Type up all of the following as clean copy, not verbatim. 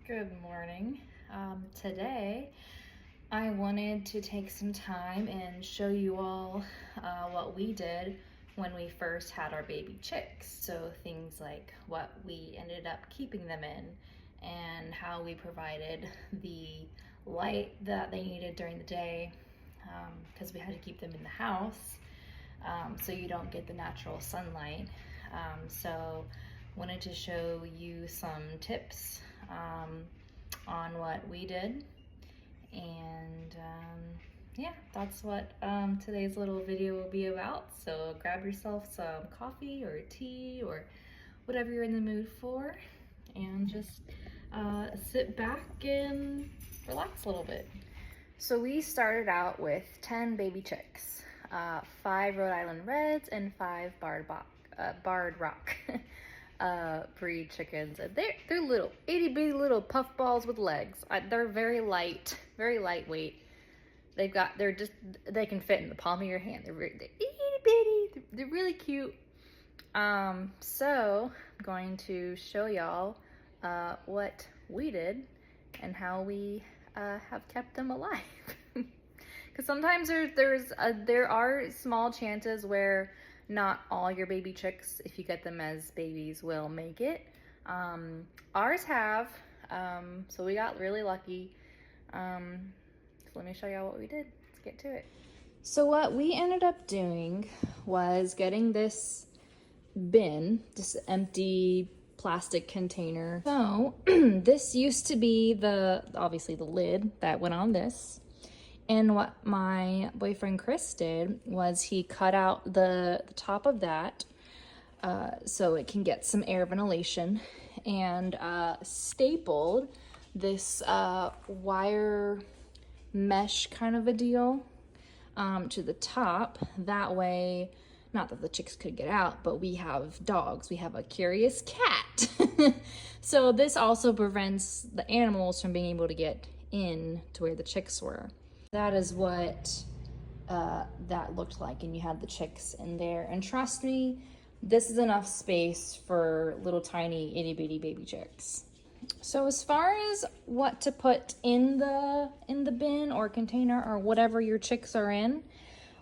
Good morning. Today I wanted to take some time and show you all what we did when we first had our baby chicks. So things like what we ended up keeping them in and how we provided the light that they needed during the day because we had to keep them in the house so you don't get the natural sunlight. So wanted to show you some tips on what we did, and yeah, that's what today's little video will be about. So grab yourself some coffee or tea or whatever you're in the mood for, and just sit back and relax a little bit. So we started out with 10 baby chicks, 5 Rhode Island Reds and 5 Barred Rock breed chickens. And they're little, itty bitty little puff balls with legs. They're very light, very lightweight. They can fit in the palm of your hand. They're itty bitty. They're really cute. So I'm going to show y'all what we did and how we have kept them alive. Because sometimes there are small chances where not all your baby chicks, if you get them as babies, will make it. Ours have, so we got really lucky. So let me show y'all what we did. Let's get to it. So what we ended up doing was getting this bin, this empty plastic container. So this used to be obviously the lid that went on this. And what my boyfriend Chris did was he cut out the top of that so it can get some air ventilation, and stapled this wire mesh kind of a deal to the top. That way, not that the chicks could get out, but we have dogs. We have a curious cat. So this also prevents the animals from being able to get in to where the chicks were. That is what that looked like, and you had the chicks in there. And trust me, this is enough space for little tiny itty bitty baby chicks. So as far as what to put in the bin or container or whatever your chicks are in,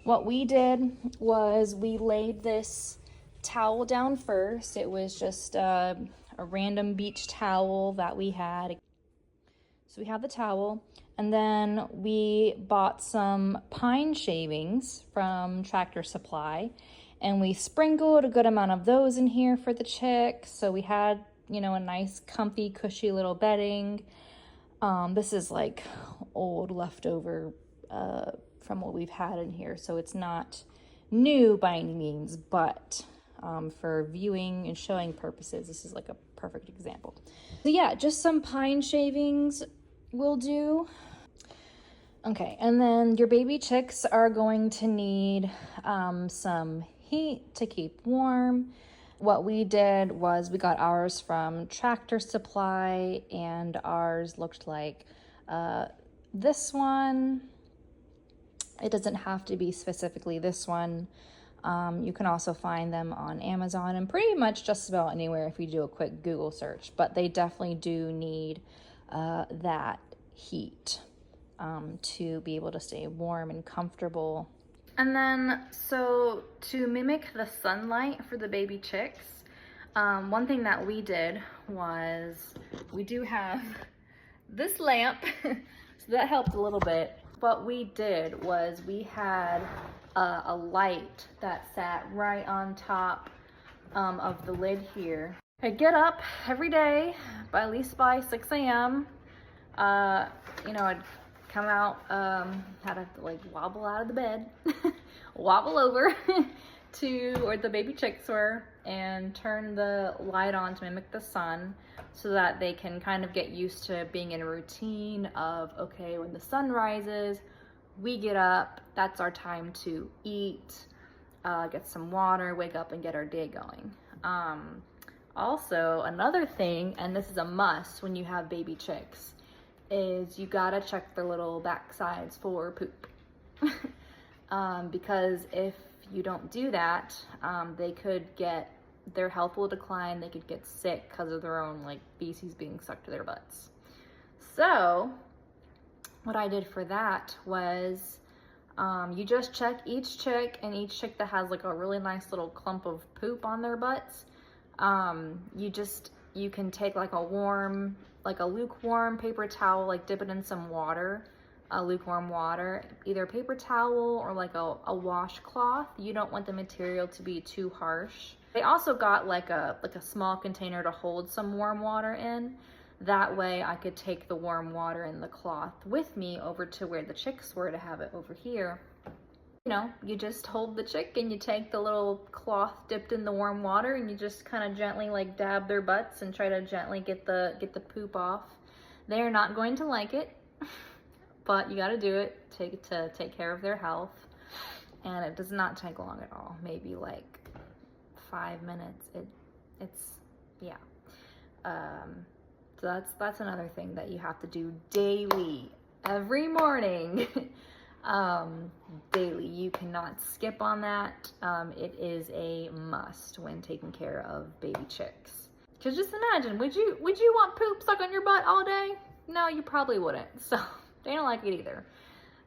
what we did was we laid this towel down first. It was just a random beach towel that we had. So we have the towel, and then we bought some pine shavings from Tractor Supply, and we sprinkled a good amount of those in here for the chicks. So we had, a nice comfy cushy little bedding. This is like old leftover from what we've had in here, so it's not new by any means, but for viewing and showing purposes, this is like a perfect example. So yeah, just some pine shavings will do. Okay, and then your baby chicks are going to need some heat to keep warm. What we did was we got ours from Tractor Supply, and ours looked like this one. It doesn't have to be specifically this one. You can also find them on Amazon and pretty much just about anywhere if you do a quick Google search, but they definitely do need that heat to be able to stay warm and comfortable. And then, so to mimic the sunlight for the baby chicks, one thing that we did was we do have this lamp, so that helped a little bit. What we did was we had a light that sat right on top of the lid here. I get up every day, at least by 6 a.m. I'd come out, had to like wobble out of the bed, wobble over to where the baby chicks were, and turn the light on to mimic the sun so that they can kind of get used to being in a routine of, okay, when the sun rises, we get up, that's our time to eat, get some water, wake up and get our day going. Also, another thing, and this is a must when you have baby chicks, is you gotta check their little backsides for poop. Because if you don't do that, their health will decline, they could get sick because of their own like feces being sucked to their butts. So what I did for that was you just check each chick, and each chick that has like a really nice little clump of poop on their butts, you can take like a lukewarm paper towel, like dip it in some water, lukewarm water, either a paper towel or like a washcloth. You don't want the material to be too harsh. They also got like a small container to hold some warm water in. That way I could take the warm water and the cloth with me over to where the chicks were to have it over here. You know, you just hold the chick and you take the little cloth dipped in the warm water and you just kind of gently like dab their butts and try to gently get the poop off. They're not going to like it, but you got to do it to take care of their health. And it does not take long at all. Maybe like 5 minutes. Yeah. So that's another thing that you have to do daily, every morning. Daily. You cannot skip on that. It is a must when taking care of baby chicks. Cause just imagine, would you want poop stuck on your butt all day? No, you probably wouldn't. So they don't like it either.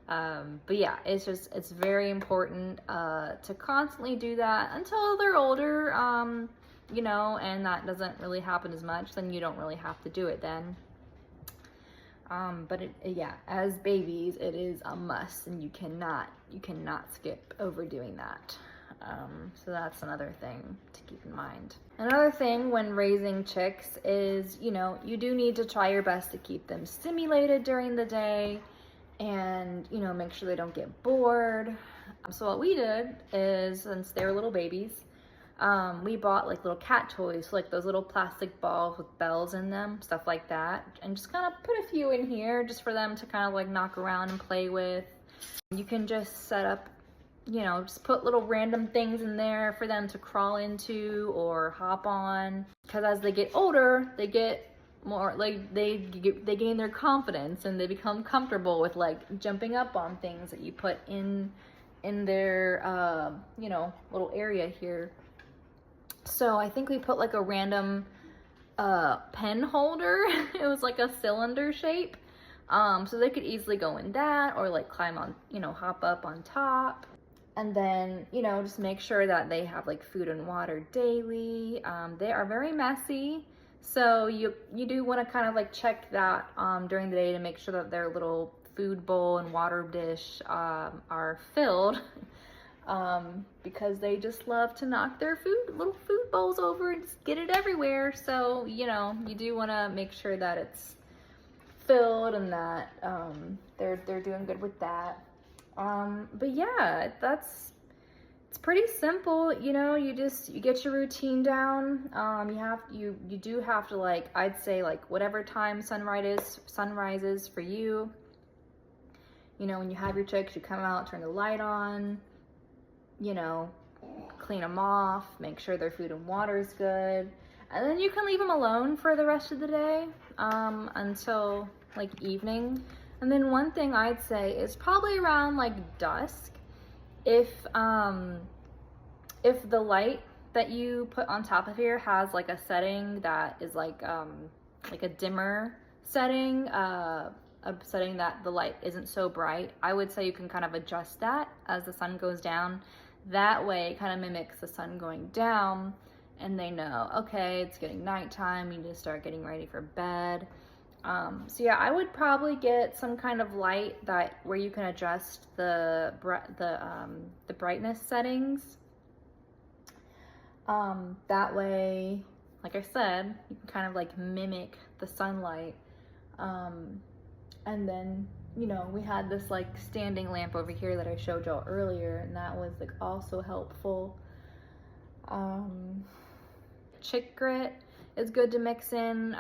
But yeah, it's very important to constantly do that until they're older. You know, and that doesn't really happen as much, then you don't really have to do it then. But yeah, as babies, it is a must, and you cannot skip over doing that. So that's another thing to keep in mind. Another thing when raising chicks is, you know, you do need to try your best to keep them stimulated during the day, and, you know, make sure they don't get bored. So what we did is, since they were little babies, we bought like little cat toys, like those little plastic balls with bells in them, stuff like that, and just kind of put a few in here just for them to kind of like knock around and play with. You can just set up, you know, just put little random things in there for them to crawl into or hop on, because as they get older, they get more like they gain their confidence and they become comfortable with like jumping up on things that you put in their you know, little area here. So I think we put like a random pen holder. It was like a cylinder shape. So they could easily go in that, or like climb on, you know, hop up on top. And then, you know, just make sure that they have like food and water daily. They are very messy. So you do want to kind of like check that during the day to make sure that their little food bowl and water dish are filled. Because they just love to knock their little food bowls over and just get it everywhere. So, you know, you do want to make sure that it's filled and that they're doing good with that. But yeah, it's pretty simple. You know, you get your routine down. You do have to, like, I'd say like whatever time sunrises for you. You know, when you have your chicks, you come out, turn the light on, you know, clean them off, make sure their food and water is good, and then you can leave them alone for the rest of the day until like evening. And then one thing I'd say is probably around like dusk, if the light that you put on top of here has like a setting that is like a dimmer setting, a setting that the light isn't so bright, I would say you can kind of adjust that as the sun goes down. That way it kind of mimics the sun going down, and they know, okay, it's getting nighttime, you need to start getting ready for bed. So yeah, I would probably get some kind of light where you can adjust the brightness settings. That way, like I said, you can kind of like mimic the sunlight. And then, you know, we had this like standing lamp over here that I showed y'all earlier, and that was like also helpful. Chick grit is good to mix in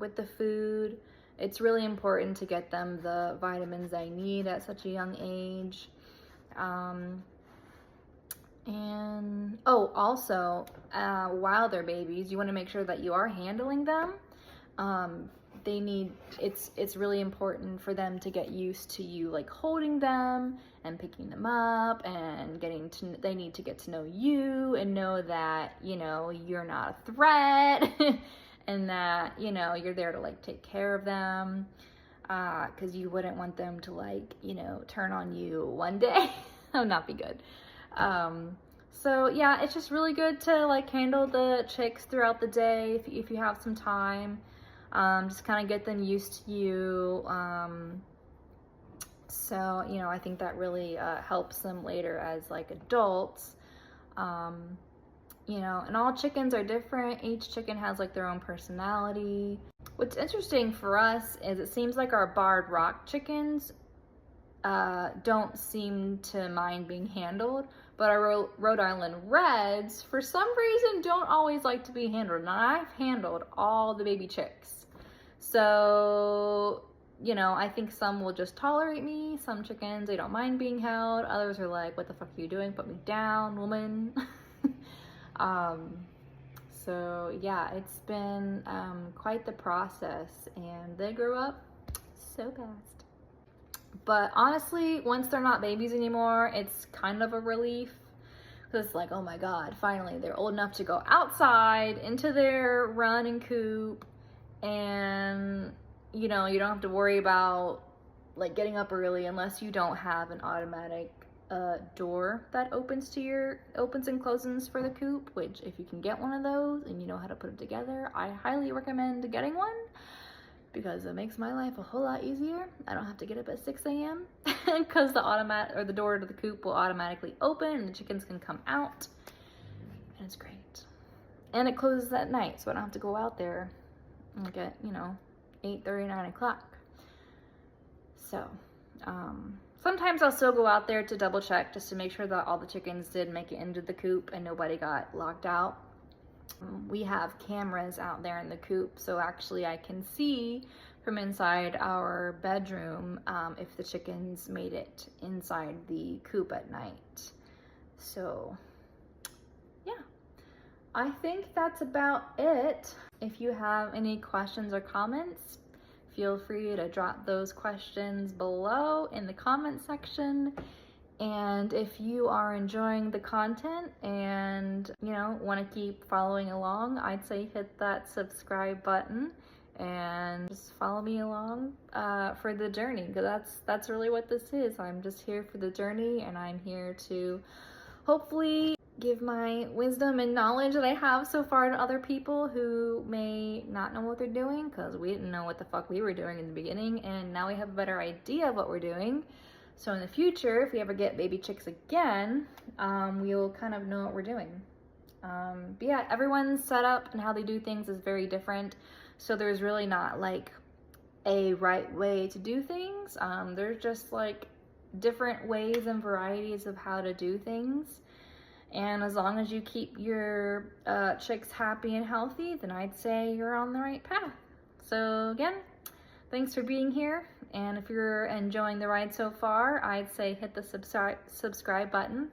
with the food. It's really important to get them the vitamins they need at such a young age. And also while they're babies, you want to make sure that you are handling them. It's really important for them to get used to you like holding them and picking them up, and they need to get to know you and know that, you know, you're not a threat and that, you know, you're there to like take care of them. because you wouldn't want them to, like, you know, turn on you one day. That would not be good. So yeah, it's just really good to like handle the chicks throughout the day if you have some time. Just kind of get them used to you. So, you know, I think that really helps them later as like adults. You know, and all chickens are different. Each chicken has like their own personality. What's interesting for us is it seems like our barred rock chickens don't seem to mind being handled, but our Rhode Island Reds, for some reason, don't always like to be handled. And I've handled all the baby chicks. So, you know, I think some will just tolerate me. Some chickens, they don't mind being held. Others are like, what the fuck are you doing? Put me down, woman. So yeah, it's been quite the process, and they grow up so fast. But honestly, once they're not babies anymore, it's kind of a relief, because it's like, oh my god, finally they're old enough to go outside into their run and coop, and you know, you don't have to worry about like getting up early unless you don't have an automatic door that opens and closes for the coop, which if you can get one of those and you know how to put it together, I highly recommend getting one, because it makes my life a whole lot easier. I don't have to get up at 6 a.m. because the door to the coop will automatically open and the chickens can come out, and it's great. And it closes at night, so I don't have to go out there like at, you know, 8:30, 9 o'clock. So sometimes I'll still go out there to double check just to make sure that all the chickens did make it into the coop and nobody got locked out. We have cameras out there in the coop, so actually I can see from inside our bedroom if the chickens made it inside the coop at night. So yeah, I think that's about it. If you have any questions or comments, feel free to drop those questions below in the comment section. And if you are enjoying the content and, you know, want to keep following along, I'd say hit that subscribe button and just follow me along for the journey, because that's really what this is. I'm just here for the journey, and I'm here to hopefully give my wisdom and knowledge that I have so far to other people who may not know what they're doing, because we didn't know what the fuck we were doing in the beginning, and now we have a better idea of what we're doing. So in the future, if we ever get baby chicks again, we'll kind of know what we're doing. But yeah, everyone's setup and how they do things is very different, so there's really not like a right way to do things. There's just like different ways and varieties of how to do things. And as long as you keep your chicks happy and healthy, then I'd say you're on the right path. So again, thanks for being here. And if you're enjoying the ride so far, I'd say hit the subscribe button.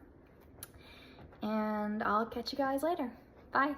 And I'll catch you guys later. Bye.